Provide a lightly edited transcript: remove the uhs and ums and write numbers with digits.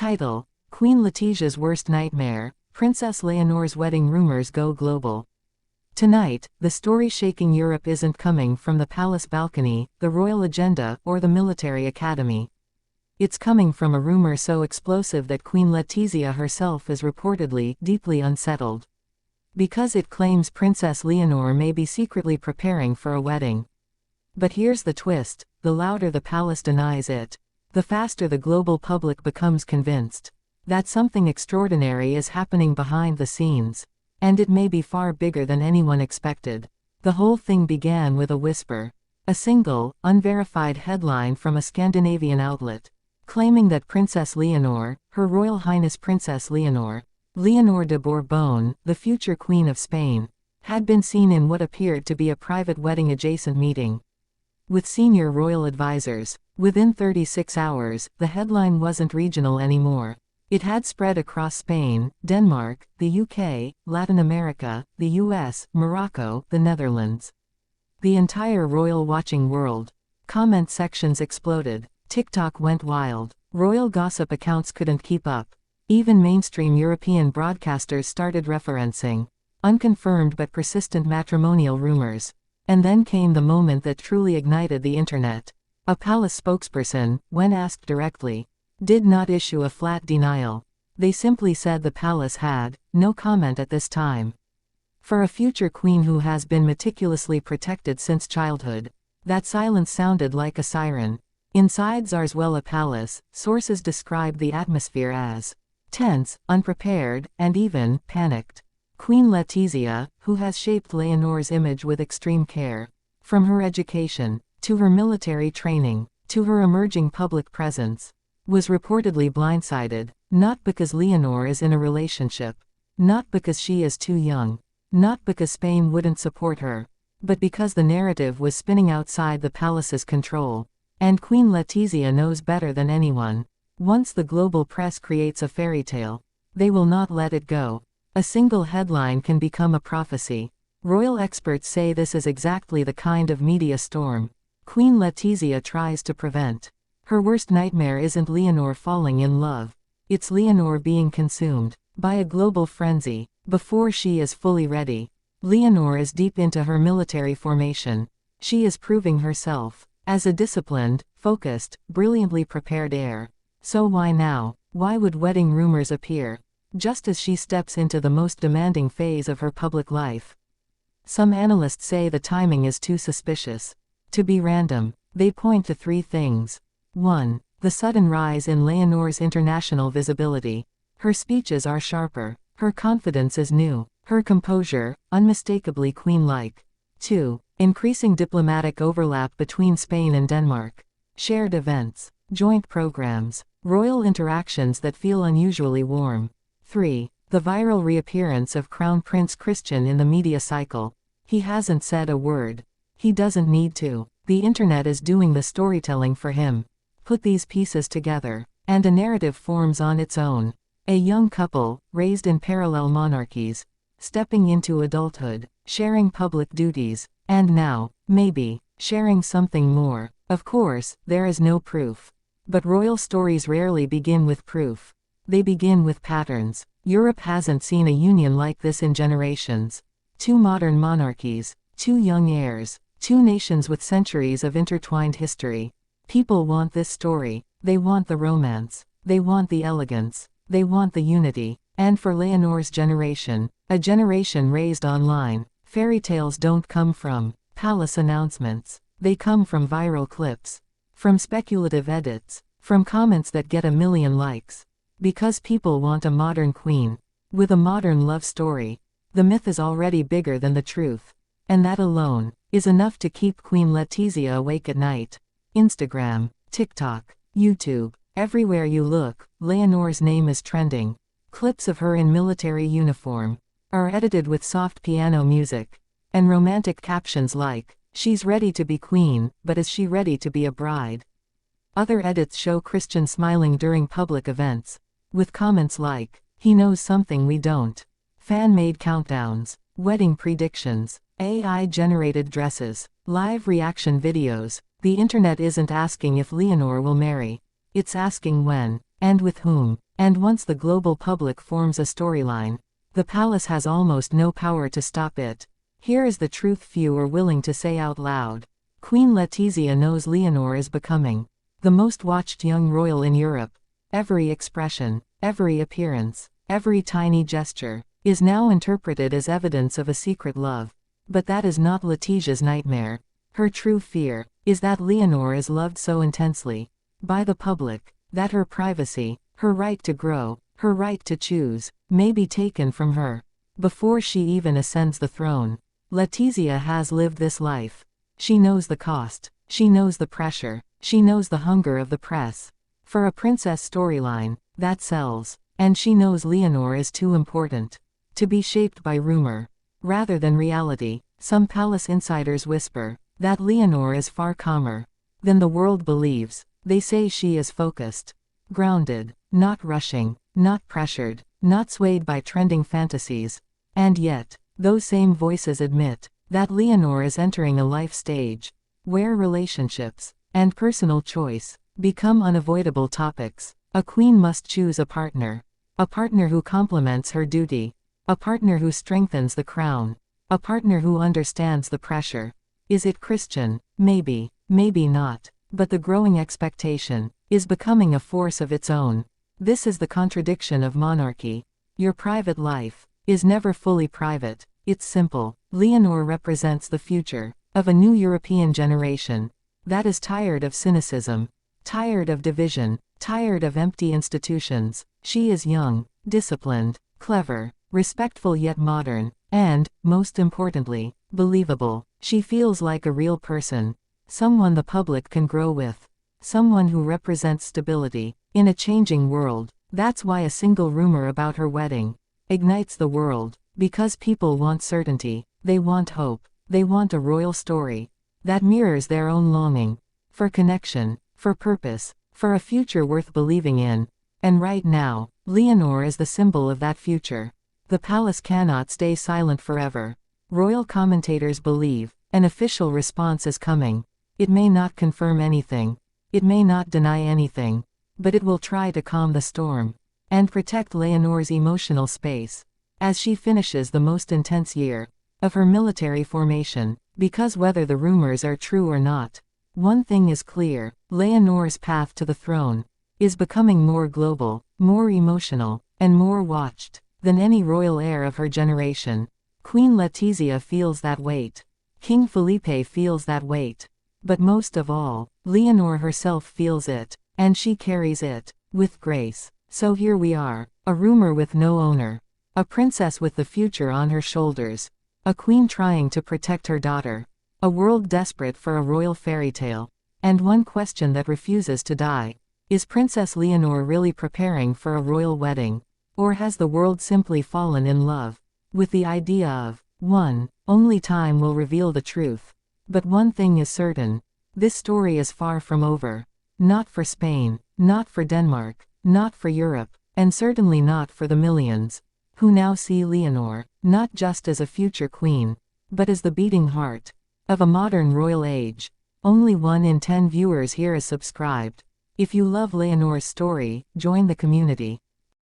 Title: Queen Letitia's Worst Nightmare, Princess Leonor's Wedding Rumors Go Global. Tonight, the story shaking Europe isn't coming from the palace balcony, the royal agenda, or the military academy. It's coming from a rumor so explosive that Queen Letizia herself is reportedly deeply unsettled. Because it claims Princess Leonor may be secretly preparing for a wedding. But here's the twist: the louder the palace denies it, the faster the global public becomes convinced that something extraordinary is happening behind the scenes. And it may be far bigger than anyone expected. The whole thing began with a whisper. A single, unverified headline from a Scandinavian outlet, claiming that Princess Leonor, Her Royal Highness Princess Leonor de Bourbon, the future Queen of Spain, had been seen in what appeared to be a private wedding-adjacent meeting with senior royal advisors. Within 36 hours, the headline wasn't regional anymore. It had spread across Spain, Denmark, the UK, Latin America, the US, Morocco, the Netherlands. The entire royal watching world. Comment sections exploded. TikTok went wild. Royal gossip accounts couldn't keep up. Even mainstream European broadcasters started referencing unconfirmed but persistent matrimonial rumors. And then came the moment that truly ignited the internet. A palace spokesperson, when asked directly, did not issue a flat denial. They simply said the palace had no comment at this time. For a future queen who has been meticulously protected since childhood, that silence sounded like a siren. Inside Zarzwella Palace, sources described the atmosphere as tense, unprepared, and even panicked. Queen Letizia, who has shaped Leonor's image with extreme care, from her education, to her military training, to her emerging public presence, was reportedly blindsided, not because Leonor is in a relationship, not because she is too young, not because Spain wouldn't support her, but because the narrative was spinning outside the palace's control. And Queen Letizia knows better than anyone. Once the global press creates a fairy tale, they will not let it go. A single headline can become a prophecy. Royal experts say this is exactly the kind of media storm Queen Letizia tries to prevent. Her worst nightmare isn't Leonor falling in love. It's Leonor being consumed by a global frenzy before she is fully ready. Leonor is deep into her military formation. She is proving herself as a disciplined, focused, brilliantly prepared heir. So why now? Why would wedding rumors appear just as she steps into the most demanding phase of her public life? Some analysts say the timing is too suspicious to be random. They point to three things. 1. The sudden rise in Leonor's international visibility. Her speeches are sharper. Her confidence is new. Her composure, unmistakably queen-like. 2. Increasing diplomatic overlap between Spain and Denmark. Shared events, joint programs, royal interactions that feel unusually warm. 3. The viral reappearance of Crown Prince Christian in the media cycle. He hasn't said a word. He doesn't need to. The internet is doing the storytelling for him. Put these pieces together, and a narrative forms on its own. A young couple, raised in parallel monarchies, stepping into adulthood, sharing public duties, and now, maybe, sharing something more. Of course, there is no proof. But royal stories rarely begin with proof. They begin with patterns. Europe hasn't seen a union like this in generations. Two modern monarchies, two young heirs, two nations with centuries of intertwined history. People want this story. They want the romance. They want the elegance. They want the unity. And for Leonor's generation, a generation raised online, fairy tales don't come from palace announcements. They come from viral clips, from speculative edits, from comments that get 1 million likes. Because people want a modern queen with a modern love story. The myth is already bigger than the truth. And that alone is enough to keep Queen Letizia awake at night. Instagram, TikTok, YouTube, everywhere you look, Leonor's name is trending. Clips of her in military uniform are edited with soft piano music and romantic captions like, "She's ready to be queen, but is she ready to be a bride?" Other edits show Christian smiling during public events, with comments like, "He knows something we don't." Fan-made countdowns, wedding predictions, AI-generated dresses, live reaction videos. The internet isn't asking if Leonor will marry. It's asking when, and with whom. And once the global public forms a storyline, the palace has almost no power to stop it. Here is the truth few are willing to say out loud. Queen Letizia knows Leonor is becoming the most watched young royal in Europe. Every expression, every appearance, every tiny gesture, is now interpreted as evidence of a secret love. But that is not Letizia's nightmare. Her true fear is that Leonor is loved so intensely by the public that her privacy, her right to grow, her right to choose, may be taken from her. Before she even ascends the throne, Letizia has lived this life. She knows the cost, she knows the pressure, she knows the hunger of the press for a princess storyline that sells, and she knows Leonor is too important to be shaped by rumor rather than reality. Some palace insiders whisper that Leonor is far calmer than the world believes. They say she is focused, grounded, not rushing, not pressured, not swayed by trending fantasies. And yet, those same voices admit that Leonor is entering a life stage where relationships and personal choice become unavoidable topics. A queen must choose a partner who complements her duty, a partner who strengthens the crown, a partner who understands the pressure. Is it Christian? Maybe, maybe not. But the growing expectation is becoming a force of its own. This is the contradiction of monarchy. Your private life is never fully private. It's simple. Leonor represents the future of a new European generation that is tired of cynicism, tired of division, tired of empty institutions. She is young, disciplined, clever, respectful yet modern, and, most importantly, believable. She feels like a real person, someone the public can grow with, someone who represents stability in a changing world. That's why a single rumor about her wedding ignites the world, because people want certainty, they want hope, they want a royal story that mirrors their own longing for connection, for purpose, for a future worth believing in. And right now, Leonor is the symbol of that future. The palace cannot stay silent forever. Royal commentators believe an official response is coming. It may not confirm anything, it may not deny anything, but it will try to calm the storm and protect Leonor's emotional space as she finishes the most intense year of her military formation. Because whether the rumors are true or not, one thing is clear: Leonor's path to the throne is becoming more global, more emotional, and more watched than any royal heir of her generation. Queen Letizia feels that weight. King Felipe feels that weight. But most of all, Leonor herself feels it, and she carries it with grace. So here we are, a rumor with no owner, a princess with the future on her shoulders, a queen trying to protect her daughter, a world desperate for a royal fairy tale, and one question that refuses to die: is Princess Leonor really preparing for a royal wedding? Or has the world simply fallen in love with the idea of one? Only time will reveal the truth. But one thing is certain: this story is far from over. Not for Spain, not for Denmark, not for Europe, and certainly not for the millions who now see Leonor not just as a future queen, but as the beating heart of a modern royal age. Only 1 in 10 viewers here is subscribed. If you love Leonor's story, join the community.